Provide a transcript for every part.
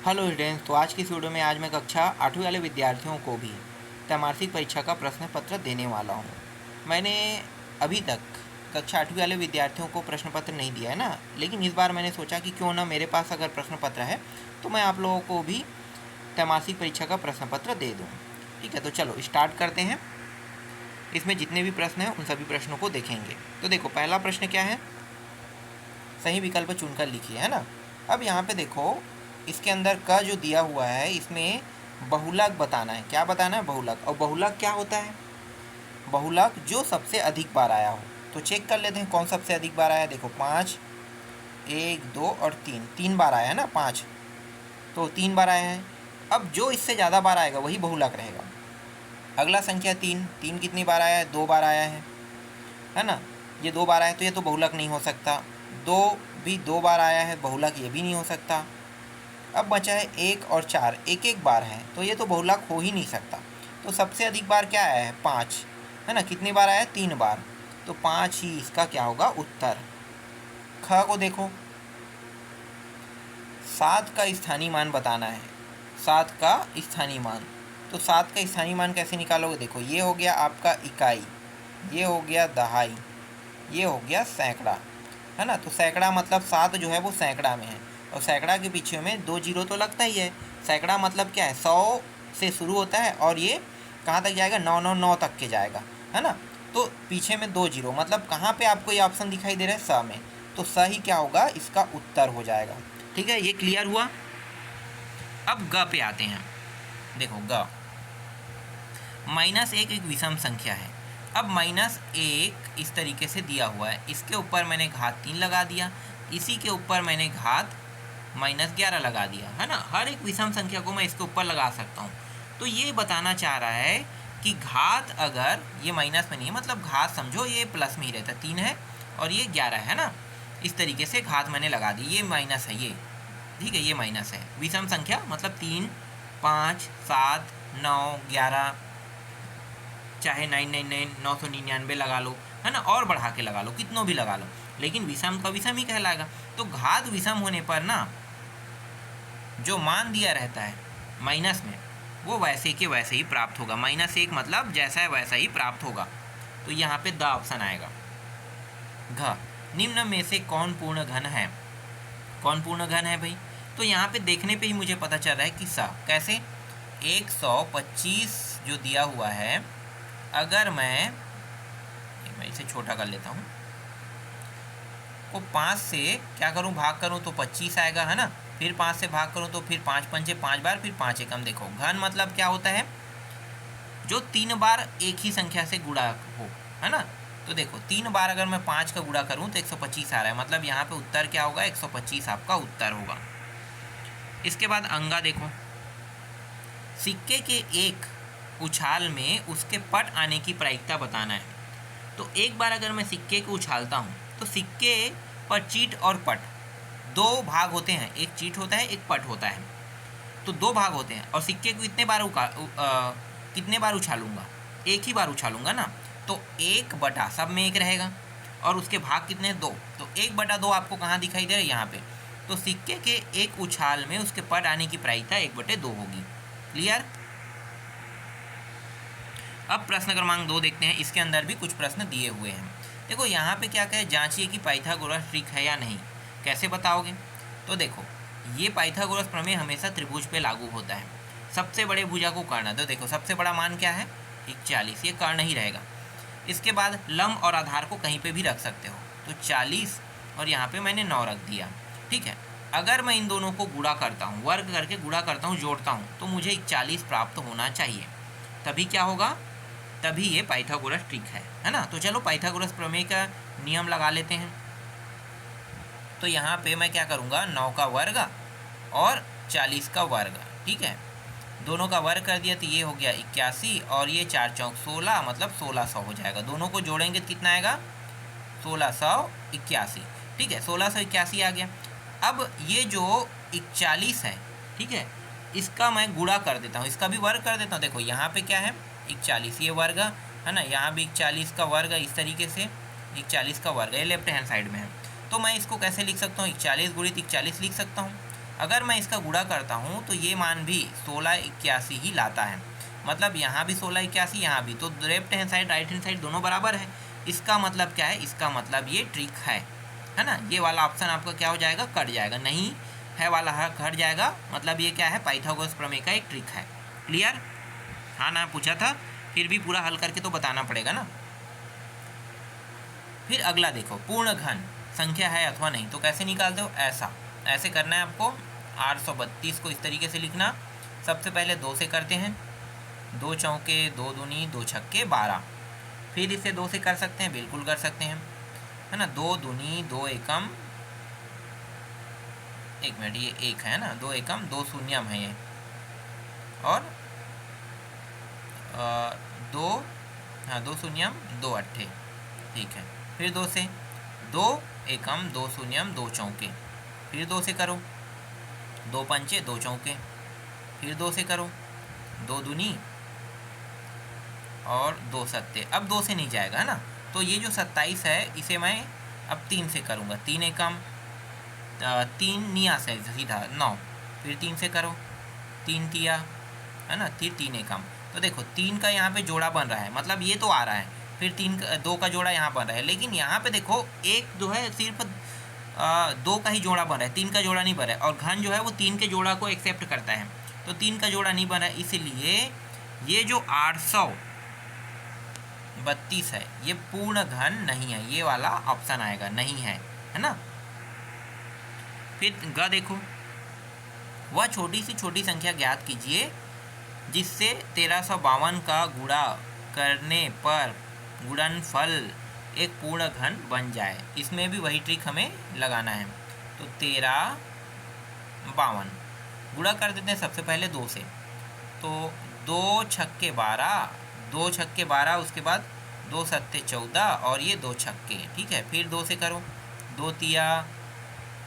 Hello students, तो आज की इस वीडियो में आज मैं कक्षा 8वीं वाले विद्यार्थियों को भी त्रैमासिक परीक्षा का प्रश्न पत्र देने वाला हूँ। मैंने अभी तक कक्षा 8वीं वाले विद्यार्थियों को प्रश्न पत्र नहीं दिया है ना, लेकिन इस बार मैंने सोचा कि क्यों ना मेरे पास अगर प्रश्न पत्र है तो मैं आप लोगों को भी त्रैमासिक परीक्षा का प्रश्न पत्र दे दूँ। ठीक है, तो चलो स्टार्ट करते हैं। इसमें जितने भी प्रश्न हैं उन सभी प्रश्नों को देखेंगे। तो देखो, पहला प्रश्न क्या है, सही विकल्प चुनकर लिखिए, है ना। अब यहाँ पे देखो, इसके अंदर का जो दिया हुआ है इसमें बहुलक बताना है। क्या बताना है? बहुलक। और बहुलक क्या होता है? बहुलक जो सबसे अधिक बार आया हो। तो चेक कर लेते हैं कौन सबसे अधिक बार आया। देखो 5, 1, 2 और 3, 3 बार आया है ना। 5 तो 3 बार आया है। अब जो इससे ज़्यादा बार आएगा वही बहुलक रहेगा। अगला संख्या 3, 3 कितनी बार आया है? 2 बार आया है ना। ये 2 बार आया है तो ये तो बहुलक नहीं हो सकता। 2 भी 2 बार आया है, बहुलक ये भी नहीं हो सकता। अब बचा है 1 और 4, एक एक बार है तो ये तो बहुलक हो ही नहीं सकता। तो सबसे अधिक बार क्या आया है? 5, है ना। कितनी बार आया है? 3 बार। तो 5 ही इसका क्या होगा? उत्तर। ख को देखो, 7 का स्थानीय मान बताना है। 7 का स्थानीय मान। तो 7 का स्थानीय मान कैसे निकालोगे? देखो, ये हो गया आपका इकाई, ये हो गया दहाई, ये हो गया सैकड़ा, है ना। तो सैकड़ा मतलब 7 जो है वो सैकड़ा में है, और सैकड़ा के पीछे में 2 जीरो तो लगता ही है। सैकड़ा मतलब क्या है? 100 से शुरू होता है और ये कहाँ तक जाएगा? 999 तक के जाएगा, है ना। तो पीछे में 2 जीरो मतलब कहाँ पे आपको ये ऑप्शन दिखाई दे रहा है? स में। तो स ही क्या होगा? इसका उत्तर हो जाएगा। ठीक है, ये क्लियर हुआ। अब ग पे आते हैं। देखो ग, -1 एक विषम संख्या है। अब -1 इस तरीके से दिया हुआ है, इसके ऊपर मैंने घात 3 लगा दिया, इसी के ऊपर मैंने घात -11 लगा दिया, है ना। हर एक विषम संख्या को मैं इसके ऊपर लगा सकता हूँ। तो ये बताना चाह रहा है कि घात अगर ये माइनस में नहीं है, मतलब घात समझो ये प्लस में ही रहता है। 3 है और ये 11 है ना। इस तरीके से घात मैंने लगा दी। ये माइनस है, ये ठीक है, ये माइनस है। विषम संख्या मतलब 3, 5, 7, 9, 11, चाहे 999, 999 लगा लो, है ना, और बढ़ा के लगा लो, कितनों भी लगा लो, लेकिन विषम का विषम ही कहलाएगा। तो घात विषम होने पर ना जो मान दिया रहता है माइनस में, वो वैसे के वैसे ही प्राप्त होगा। -1 मतलब जैसा है वैसा ही प्राप्त होगा। तो यहाँ पे द ऑप्शन आएगा। घ, निम्न में से कौन पूर्ण घन है? कौन पूर्ण घन है भाई? तो यहाँ पे देखने पे ही मुझे पता चल रहा है कि सा। कैसे? 125 जो दिया हुआ है, अगर मैं इसे छोटा कर लेता हूँ, को 5 से क्या करूँ? भाग करूँ तो 25 आएगा, है ना। फिर 5 से भाग करूँ तो फिर 5 पंचे 5 बार, फिर 5 एकम। देखो घन मतलब क्या होता है? जो 3 बार एक ही संख्या से गुणा हो, है ना। तो देखो 3 बार अगर मैं 5 का गुणा करूँ तो 125 आ रहा है, मतलब यहाँ पे उत्तर क्या होगा? 125 आपका उत्तर होगा। इसके बाद अंगा देखो, सिक्के के एक उछाल में उसके पट आने की प्रायिकता बताना है। तो एक बार अगर मैं सिक्के को उछालता हूँ तो सिक्के पर चीट और पट 2 भाग होते हैं। एक चीट होता है, एक पट होता है। तो 2 भाग होते हैं और सिक्के को कितने बार उछालूंगा? एक ही बार उछालूंगा ना। तो 1/, सब में 1 रहेगा और उसके भाग कितने? 2। तो 1/2 आपको कहाँ दिखाई दे रहा है? यहाँ पे। तो सिक्के के एक उछाल में उसके पट आने की प्रायिकता 1/2 होगी। क्लियर? अब प्रश्न क्रमांक 2 देखते हैं। इसके अंदर भी कुछ प्रश्न दिए हुए हैं। देखो यहाँ पे क्या कहे? जांचिए कि पाइथागोरस ट्रिक है या नहीं। कैसे बताओगे? तो देखो, ये पाइथागोरस प्रमेय हमेशा त्रिभुज पे लागू होता है। सबसे बड़े भुजा को कर्ण। तो देखो सबसे बड़ा मान क्या है? 41, ये कर्ण ही रहेगा। इसके बाद लंब और आधार को कहीं पे भी रख सकते हो। तो 40 और यहाँ पे मैंने 9 रख दिया। ठीक है, अगर मैं इन दोनों को गुणा करता हूँ, वर्ग करके गुणा करता हूँ, जोड़ता हूँ, तो मुझे 41 प्राप्त होना चाहिए। तभी क्या होगा? तभी ये पाइथागोरस ट्रिक है ना। तो चलो पाइथागोरस प्रमेय का नियम लगा लेते हैं। तो यहाँ पे मैं क्या करूँगा? 9 का वर्ग और 40 का वर्ग, ठीक है, दोनों का वर्ग कर दिया तो ये हो गया 81 और ये 4 चौक 16, मतलब 1600 हो जाएगा। दोनों को जोड़ेंगे तो कितना आएगा? 1681। ठीक है, 1681 आ गया। अब ये जो 41 है, ठीक है, इसका मैं गुणा कर देता हूँ, इसका भी वर्ग कर देता हूँ। देखो यहाँ पे क्या है? 41, ये वर्ग है ना। यहाँ भी 41 का वर्ग इस तरीके से, 41 का वर्ग, ये लेफ्ट हैंड साइड में है। तो मैं इसको कैसे लिख सकता हूँ? 41 गुणित 41 लिख सकता हूँ। अगर मैं इसका गुणा करता हूँ तो ये मान भी 1681 ही लाता है। मतलब यहाँ भी 1681, यहाँ भी, तो left hand side right hand side दोनों बराबर है। इसका मतलब क्या है, इसका मतलब ये ट्रिक है ना। ये वाला ऑप्शन आपका क्या हो जाएगा, कट जाएगा, नहीं है वाला हट जाएगा। मतलब ये क्या है, पाइथागोरस प्रमेय का एक ट्रिक है। क्लियर? हाँ ना पूछा था, फिर भी पूरा हल करके तो बताना पड़ेगा ना। फिर अगला देखो, पूर्ण घन संख्या है अथवा नहीं, तो कैसे निकालते हो, ऐसे करना है आपको। 832 को इस तरीके से लिखना। सबसे पहले 2 से करते हैं, 2 चौके 2 दूनी 2 छक्के 12। फिर इसे 2 से कर सकते हैं, बिल्कुल कर सकते हैं, है ना। 2 दूनी 2 एकम, एक मिनट, ये 1 है ना, 2 एकम 2 शून्यम है ये, और 2 शून्यम 2 अट्ठे, ठीक है। फिर 2 से, 2 एकम 2 शून्यम 2 चौके, फिर 2 से करो, 2 पंचे 2 चौके, फिर 2 से करो, 2 दूनी और 2 सत्ते। अब 2 से नहीं जाएगा, है ना। तो ये जो 27 है इसे मैं अब 3 से करूँगा, 3 एकम 3 निया से सीधा 9, फिर 3 से करो, 3 तिया, है ना, फिर 3 एकम। तो देखो 3 का यहाँ पे जोड़ा बन रहा है, मतलब ये तो आ रहा है, फिर 2 का जोड़ा यहाँ बन रहा है, लेकिन यहाँ पे देखो एक जो है सिर्फ 2 का ही जोड़ा बन रहा है, 3 का जोड़ा नहीं बन रहा है। और घन जो है वो 3 के जोड़ा को एक्सेप्ट करता है, तो 3 का जोड़ा नहीं बन रहा है, इसलिए ये जो 832 है ये पूर्ण घन नहीं है, ये वाला ऑप्शन आएगा, नहीं है ना। फिर ग देखो, वह छोटी सी छोटी संख्या ज्ञात कीजिए जिससे 1352 का गुणा करने पर गुणनफल एक पूर्ण घन बन जाए। इसमें भी वही ट्रिक हमें लगाना है। तो 1352 गुणा कर देते हैं सबसे पहले 2 से, तो 2 छक्के 12, 2 छक्के 12, उसके बाद 2 सत्ते 14 और ये 2 छक्के, ठीक है। फिर 2 से करो, 2 तिया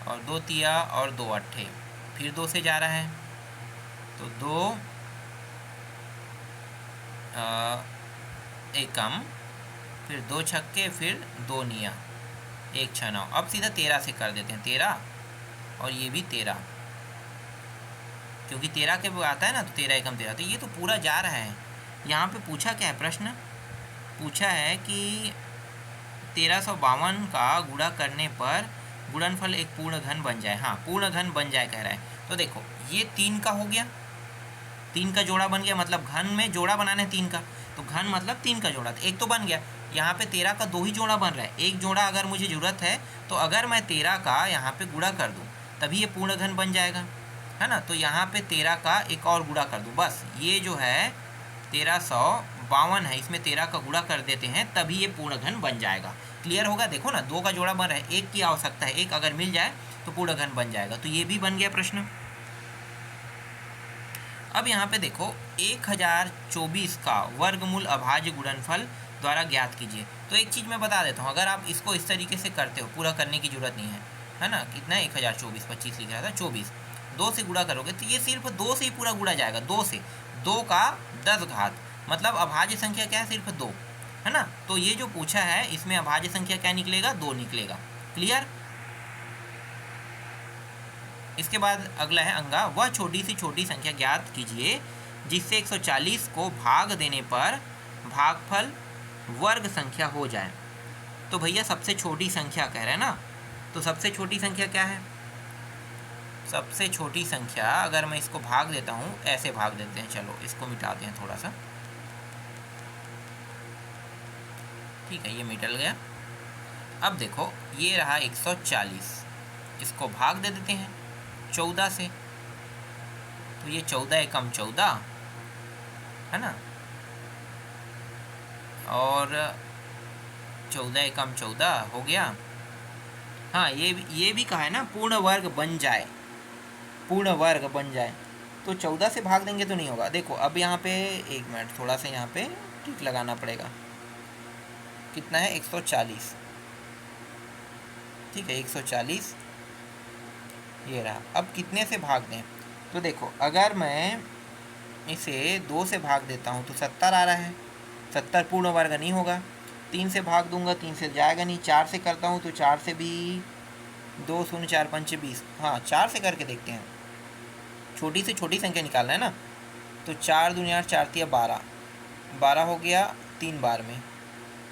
और 2 तिया और 2 अट्ठे, फिर 2 से जा रहा है, तो 2 एकम, फिर 2 छक्के, फिर 2 निया, 1 6 9। अब सीधा 13 से कर देते हैं, 13 और ये भी 13, क्योंकि 13 के आता है ना, तो 13 एकम 13, तो ये तो पूरा जा रहा है। यहाँ पे पूछा क्या है, प्रश्न पूछा है कि 1352 का गुणा करने पर गुणनफल एक पूर्ण घन बन जाए। हाँ, पूर्ण घन बन जाए कह रहा है। तो देखो ये 3 का हो गया, 3 का जोड़ा बन गया, मतलब घन में जोड़ा बनाना है 3 का, तो घन मतलब 3 का जोड़ा, तो एक तो बन गया। यहाँ पे 13 का 2 ही जोड़ा बन रहा है, एक जोड़ा अगर मुझे ज़रूरत है तो अगर मैं 13 का यहाँ पे गुणा कर दूँ तभी ये पूर्ण घन बन जाएगा, है ना। तो यहाँ पे 13 का एक और गुणा कर दूँ, बस ये जो है 1352 है, इसमें 13 का गुणा कर देते हैं तभी ये पूर्ण घन बन जाएगा। क्लियर होगा? देखो ना, 2 का जोड़ा बन रहा है, एक की आवश्यकता है, एक अगर मिल जाए तो पूर्ण घन बन जाएगा। तो ये भी बन गया प्रश्न। अब यहाँ पे देखो 1024 का वर्गमूल अभाज्य गुणनफल द्वारा ज्ञात कीजिए। तो एक चीज़ मैं बता देता हूँ, अगर आप इसको इस तरीके से करते हो, पूरा करने की जरूरत नहीं है ना। कितना है, 1024, 25 लिख रहा था, 24, 2 से गुणा करोगे तो ये सिर्फ 2 से ही पूरा गुणा जाएगा, 2 से, 2 का 10 घात, मतलब अभाज्य संख्या क्या है, सिर्फ 2, है ना। तो ये जो पूछा है इसमें अभाज्य संख्या क्या निकलेगा, 2 निकलेगा। क्लियर? इसके बाद अगला है अंगा, वह छोटी सी छोटी संख्या ज्ञात कीजिए जिससे 140 को भाग देने पर भागफल वर्ग संख्या हो जाए। तो भैया सबसे छोटी संख्या कह रहे हैं ना, तो सबसे छोटी संख्या क्या है, सबसे छोटी संख्या अगर मैं इसको भाग देता हूँ, ऐसे भाग देते हैं, चलो इसको मिटाते हैं थोड़ा सा, ठीक है, ये मिटल गया। अब देखो ये रहा 140, इसको भाग दे देते हैं 14 से, तो ये 14 एकम 14, है ना, और 14 एकम 14 हो गया। हाँ, ये भी कहा है ना, पूर्ण वर्ग बन जाए, पूर्ण वर्ग बन जाए, तो 14 से भाग देंगे तो नहीं होगा। देखो अब यहाँ पे एक मिनट, थोड़ा सा यहाँ पे टिक लगाना पड़ेगा। कितना है, 140, ठीक है, 140 ये रहा। अब कितने से भाग दें, तो देखो अगर मैं इसे 2 से भाग देता हूँ तो 70 आ रहा है, 70 पूर्ण वर्ग नहीं होगा। 3 से भाग दूंगा, 3 से जाएगा नहीं। 4 से करता हूँ तो 4 से भी 2 शून्य 4 पंचे 20, हाँ 4 से करके देखते हैं, छोटी से छोटी संख्या निकालना है ना। तो 4 दूनी 8, 4 तिया 12, 12 हो गया 3 बार में,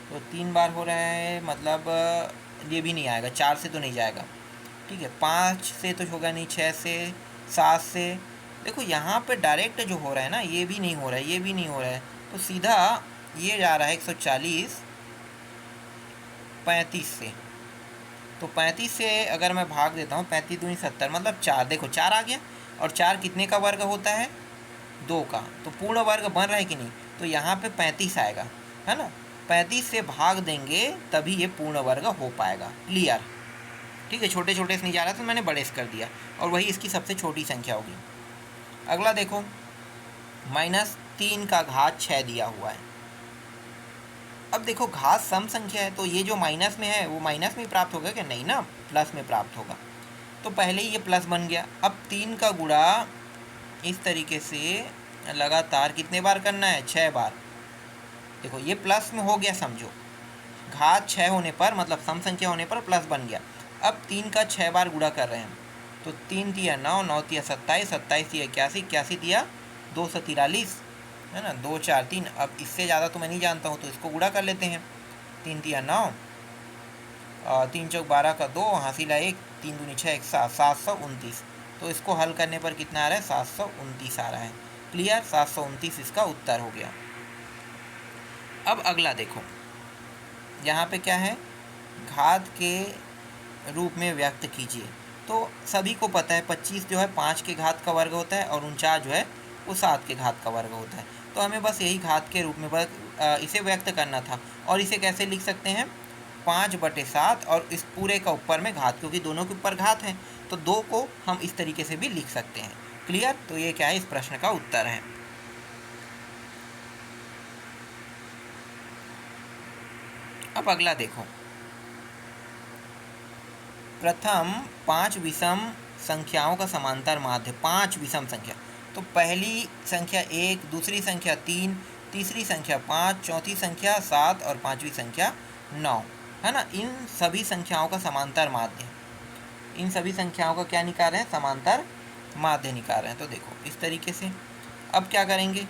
तो 3 बार हो रहा है, मतलब ये भी नहीं आएगा, 4 से तो नहीं जाएगा, ठीक है। 5 से तो होगा नहीं, 6 से, 7 से। देखो यहाँ पे डायरेक्ट जो हो रहा है ना, ये भी नहीं हो रहा है, ये भी नहीं हो रहा है, तो सीधा ये जा रहा है 140 35 से। तो 35 से अगर मैं भाग देता हूँ, 35 दूनी 70, मतलब 4, देखो 4 आ गया। और 4 कितने का वर्ग होता है? 2 का। तो पूर्ण वर्ग बन रहा है कि नहीं? तो यहाँ पे 35 आएगा, है ना। 35 से भाग देंगे तभी ये पूर्ण वर्ग हो पाएगा। क्लियर? ठीक है, छोटे छोटे से नहीं जा रहा तो मैंने बड़े से कर दिया, और वही इसकी सबसे छोटी संख्या होगी। अगला देखो, -3 का घात 6 दिया हुआ है। अब देखो घात सम संख्या है, तो ये जो माइनस में है वो माइनस में प्राप्त होगा क्या? नहीं ना, प्लस में प्राप्त होगा। तो पहले ही ये प्लस बन गया। अब 3 का गुणा इस तरीके से लगातार कितने बार करना है? 6 बार। देखो ये प्लस में हो गया, समझो घात 6 होने पर, मतलब सम संख्या होने पर प्लस बन गया। अब 3 का 6 बार गुणा कर रहे हैं, तो 3 तिया 9, 9 तिया 27, 27 तिया 81, 81 तिया 243, है ना। 2 4 3। अब इससे ज़्यादा तो मैं नहीं जानता हूँ, तो इसको गुणा कर लेते हैं। 3 तिया 9, 3 चौक 12 का 2, हासिला 1, 3 दूनी 6, 1 7, 729। तो इसको हल करने पर कितना आ रहा है? 729 आ रहा है। क्लियर? 729 इसका उत्तर हो गया। अब अगला देखो, यहाँ पे क्या है? घात के रूप में व्यक्त कीजिए। तो सभी को पता है 25 जो है 5 के घात का वर्ग होता है, और 49 जो है वो 7 के घात का वर्ग होता है। तो हमें बस यही घात के रूप में इसे व्यक्त करना था। और इसे कैसे लिख सकते हैं? 5/7, और इस पूरे का ऊपर में घात, क्योंकि दोनों के ऊपर घात है, तो 2 को हम इस तरीके से भी लिख सकते हैं। क्लियर? तो ये क्या है? इस प्रश्न का उत्तर है। अब अगला देखो, प्रथम 5 विषम संख्याओं का समांतर माध्य। 5 विषम संख्या, तो पहली संख्या 1, दूसरी संख्या 3, तीसरी संख्या 5, चौथी संख्या 7 और पांचवी संख्या 9, है ना। इन सभी संख्याओं का समांतर माध्य, इन सभी संख्याओं का क्या निकाल रहे हैं? समांतर माध्य निकाल रहे हैं। तो देखो इस तरीके से अब क्या करेंगे?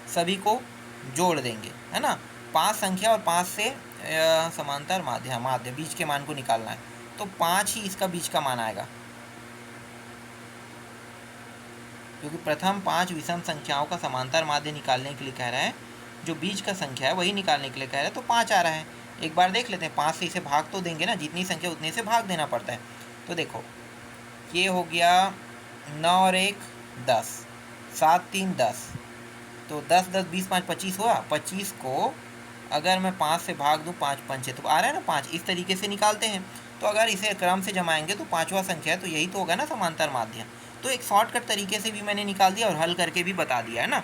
सभी को जोड़ देंगे, है ना। 5 संख्या और 5 से समांतर माध्य, माध्य बीच के मान को निकालना है, तो 5 ही इसका बीच का मान आएगा, क्योंकि प्रथम 5 विषम संख्याओं का समांतर माध्य निकालने के लिए कह रहा है, जो बीच का संख्या है वही निकालने के लिए कह रहा है, तो 5 आ रहा है। एक बार देख लेते हैं, 5 से इसे भाग तो देंगे ना, जितनी संख्या उतने से भाग देना पड़ता है। तो देखो ये हो गया 9 और 1 10, 7 3 10, तो 10 10 20 5 25 हुआ। 25 को अगर मैं 5 से भाग दूँ, 5 पंचे तो आ रहा है ना 5, इस तरीके से निकालते हैं। तो अगर इसे क्रम से जमाएंगे तो 5वां संख्या है, तो यही तो होगा ना समांतर माध्य। तो एक शॉर्टकट तरीके से भी मैंने निकाल दिया और हल करके भी बता दिया, है ना।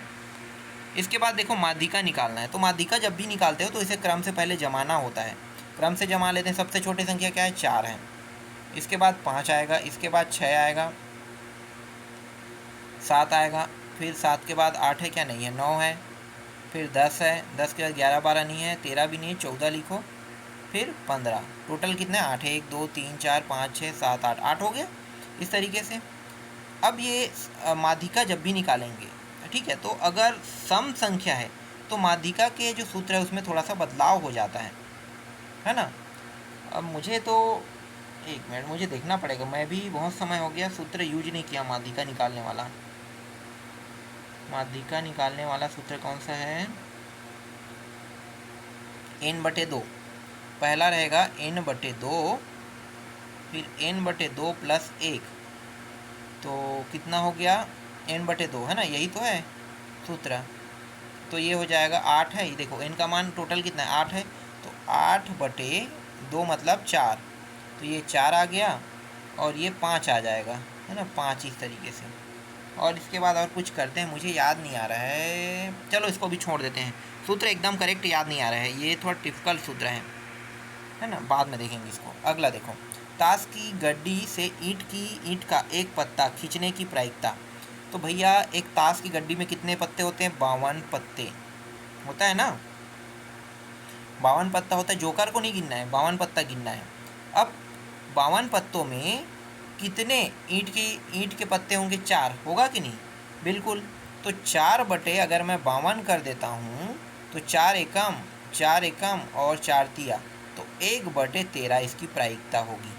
इसके बाद देखो माध्यिका निकालना है। तो माध्यिका जब भी निकालते हो तो इसे क्रम से पहले जमाना होता है। क्रम से जमा लेते हैं। सबसे छोटी संख्या क्या है? 4 है। इसके बाद 5 आएगा, इसके बाद 6 आएगा, 7 आएगा, फिर 7 के बाद 8 है क्या? नहीं है, 9 है, फिर 10 है, 10 के बाद 11 12 नहीं है, 13 भी नहीं है, 14 लिखो, फिर 15। टोटल कितने? 8 है। 1 2 3 4 5 6 7 8, 8 हो गया इस तरीके से। अब ये माध्यिका जब भी निकालेंगे, ठीक है, तो अगर सम संख्या है तो माध्यिका के जो सूत्र है उसमें थोड़ा सा बदलाव हो जाता है ना। अब मुझे तो 1 मिनट मुझे देखना पड़ेगा, मैं भी बहुत समय हो गया सूत्र यूज नहीं किया माध्यिका निकालने वाला। माध्यिका निकालने वाला सूत्र कौन सा है? n/2। पहला रहेगा n/2, फिर n/2 + 1, तो कितना हो गया? n/2, है ना, यही तो है सूत्र। तो ये हो जाएगा 8 है। ये देखो n का मान टोटल कितना है? 8 है, तो 8/2 मतलब 4, तो ये 4 आ गया, और ये 5 आ जाएगा, है ना, 5 इस तरीके से। और इसके बाद और कुछ करते हैं, मुझे याद नहीं आ रहा है, चलो इसको भी छोड़ देते हैं। सूत्र एकदम करेक्ट याद नहीं आ रहा है, ये थोड़ा टिपिकल सूत्र है ना, बाद में देखेंगे इसको। अगला देखो, ताश की गड्डी से ईंट का एक पत्ता खींचने की प्रायिकता। तो भैया एक ताश की गड्डी में कितने पत्ते होते हैं? 52 पत्ते होता है ना, 52 पत्ता होता है। जोकर को नहीं गिनना है, 52 पत्ता गिनना है। अब 52 पत्तों में कितने ईंट के पत्ते होंगे? 4 होगा कि नहीं? बिल्कुल। तो 4 अगर मैं 52 कर देता हूँ तो 4 एकम और 4 तिया, तो 1/13 इसकी प्रायिकता होगी।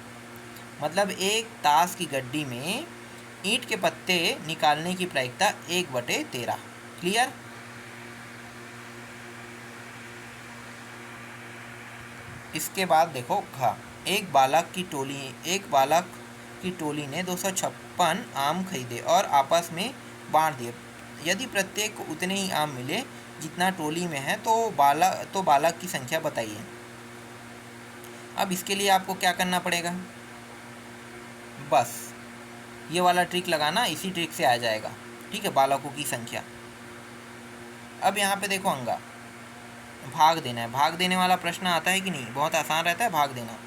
मतलब एक ताश की गड्डी में ईंट के पत्ते निकालने की प्रायिकता 1/13। क्लियर? इसके बाद देखो घ, एक बालक की टोली ने 256 आम खरीदे और आपस में बांट दिए। यदि प्रत्येक को उतने ही आम मिले जितना टोली में है तो बालक की संख्या बताइए। अब इसके लिए आपको क्या करना पड़ेगा? बस ये वाला ट्रिक लगाना, इसी ट्रिक से आ जाएगा। ठीक है, बालकों की संख्या। अब यहाँ पे देखो अंगा, भाग देना है। भाग देने वाला प्रश्न आता है कि नहीं? बहुत आसान रहता है भाग देना।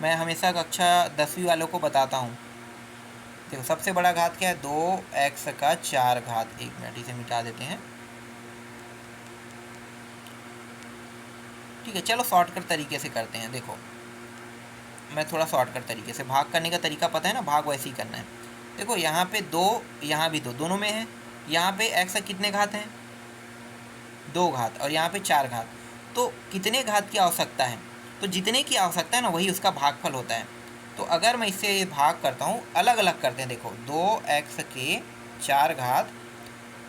मैं हमेशा कक्षा 10वीं वालों को बताता हूँ। देखो सबसे बड़ा घात क्या है? 2x का 4 घात। 1 मिनट, इसे मिटा देते हैं। ठीक है, चलो शॉर्टकट तरीके से करते हैं। देखो मैं थोड़ा शॉर्टकट तरीके से, भाग करने का तरीका पता है ना, भाग वैसे ही करना है। देखो यहाँ पे 2, यहाँ भी 2, दोनों में है। यहाँ पे x का कितने घात हैं? 2 घात, और यहाँ पे 4 घात। तो कितने घात की आवश्यकता है? तो जितने की आवश्यकता है ना, वही उसका भागफल होता है। तो अगर मैं इससे भाग करता हूँ, अलग अलग करते हैं। देखो 2x के 4 घात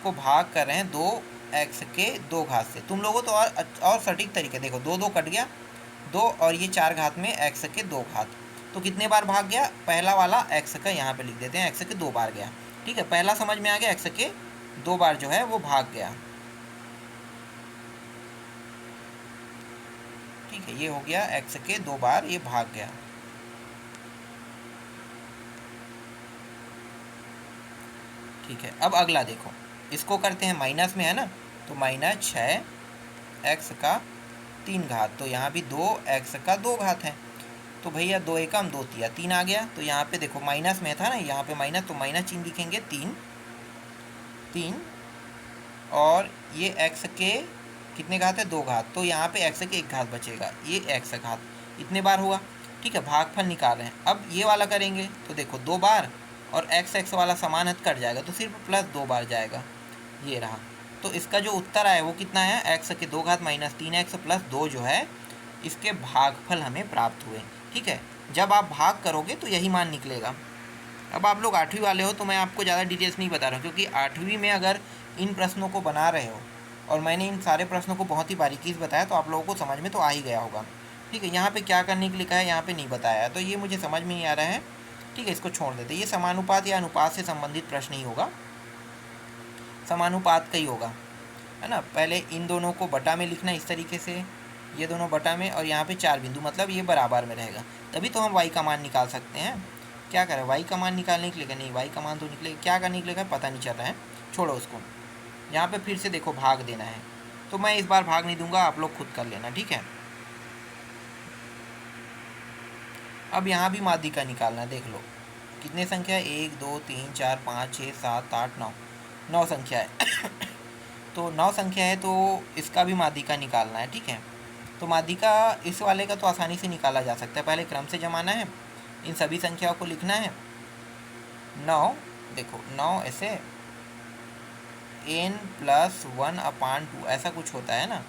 को भाग कर रहे हैं 2x के 2 घात से। तुम लोगों तो और सटीक तरीके, देखो 2 2 कट गया, 2 और ये 4 घात में x के 2 घात, तो कितने बार भाग गया? पहला वाला x का यहाँ पे लिख देते हैं, x के 2 बार गया। ठीक है, पहला समझ में आ गया, x के 2 बार जो है वो भाग गया। ठीक है, ये हो गया x के 2 बार ये भाग गया। ठीक है, अब अगला देखो, इसको करते हैं माइनस में, है ना, तो -6x का 3 घात, तो यहाँ भी 2x का 2 घात है। तो भैया 2 एकम 2 तिया 3 आ गया। तो यहाँ पे देखो माइनस में था ना, यहाँ पे माइनस, तो माइनस चिन्ह लिखेंगे 3 और ये x के कितने घात है? 2 घात, तो यहाँ पे x के 1 घात बचेगा, ये x घात इतने बार हुआ। ठीक है, भागफल निकाल रहे हैं। अब ये वाला करेंगे तो देखो 2 बार और x वाला समान हद कट जाएगा, तो सिर्फ +2 बार जाएगा, ये रहा। तो इसका जो उत्तर आया वो कितना है? x के 2 घात -3x + 2 जो है इसके भागफल हमें प्राप्त हुए। ठीक है, जब आप भाग करोगे तो यही मान निकलेगा। अब आप लोग 8वीं वाले हो तो मैं आपको ज़्यादा डिटेल्स नहीं बता रहा हूँ, क्योंकि 8वीं में अगर इन प्रश्नों को बना रहे हो और मैंने इन सारे प्रश्नों को बहुत ही बारीकी से बताया, तो आप लोगों को समझ में तो आ ही गया होगा। ठीक है, यहाँ पे क्या करने के लिए लिखा है यहाँ पे नहीं बताया है, तो ये मुझे समझ में नहीं आ रहा है। ठीक है, इसको छोड़ देते। ये समानुपात या अनुपात से संबंधित प्रश्न ही होगा, समानुपात का ही होगा, है ना। पहले इन दोनों को बटा में लिखना इस तरीके से, ये दोनों बटा में, और यहाँ पे 4 बिंदु, मतलब ये बराबर में रहेगा, तभी तो हम y का मान निकाल सकते हैं। क्या करें, y का मान निकालने के लिए? नहीं, y का मान तो निकलेगा, क्या का निकलेगा पता नहीं चल रहा है, छोड़ो उसको। यहाँ पे फिर से देखो भाग देना है, तो मैं इस बार भाग नहीं दूंगा, आप लोग खुद कर लेना। ठीक है, अब यहाँ भी माध्यिका निकालना है। देख लो कितने संख्या है? 1 2 3 4 5 6 7 8 9, 9 संख्या है। तो 9 संख्या है, तो इसका भी माध्यिका निकालना है। ठीक है, तो माध्यिका इस वाले का तो आसानी से निकाला जा सकता है। पहले क्रम से जमाना है, इन सभी संख्याओं को लिखना है। 9, देखो 9 ऐसे n+1/2 ऐसा कुछ होता है ना,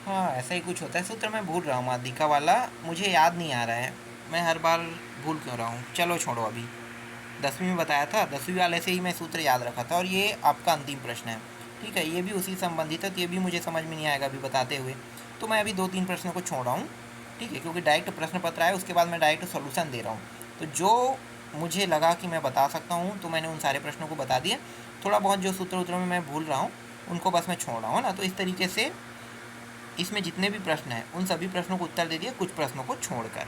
हाँ ऐसा ही कुछ होता है। सूत्र मैं भूल रहा हूँ, माध्यिका वाला मुझे याद नहीं आ रहा है, मैं हर बार भूल क्यों रहा हूँ। चलो छोड़ो, अभी 10वीं में बताया था, 10वीं वाले से ही मैं सूत्र याद रखा था। और ये आपका अंतिम प्रश्न है। ठीक है, ये भी उसी संबंधित है, तो ये भी मुझे समझ में नहीं आएगा अभी बताते हुए, तो मैं अभी 2-3 प्रश्नों को छोड़ रहा हूँ। ठीक है, क्योंकि डायरेक्ट प्रश्न पत्र आया, उसके बाद मैं डायरेक्ट सोल्यूशन दे रहा हूँ, तो जो मुझे लगा कि मैं बता सकता हूँ तो मैंने उन सारे प्रश्नों को बता दिया। थोड़ा बहुत जो सूत्र उत्तरों में मैं भूल रहा हूँ उनको बस मैं छोड़ रहा हूँ ना। तो इस तरीके से इसमें जितने भी प्रश्न हैं उन सभी प्रश्नों को उत्तर दे दिया, कुछ प्रश्नों को छोड़कर।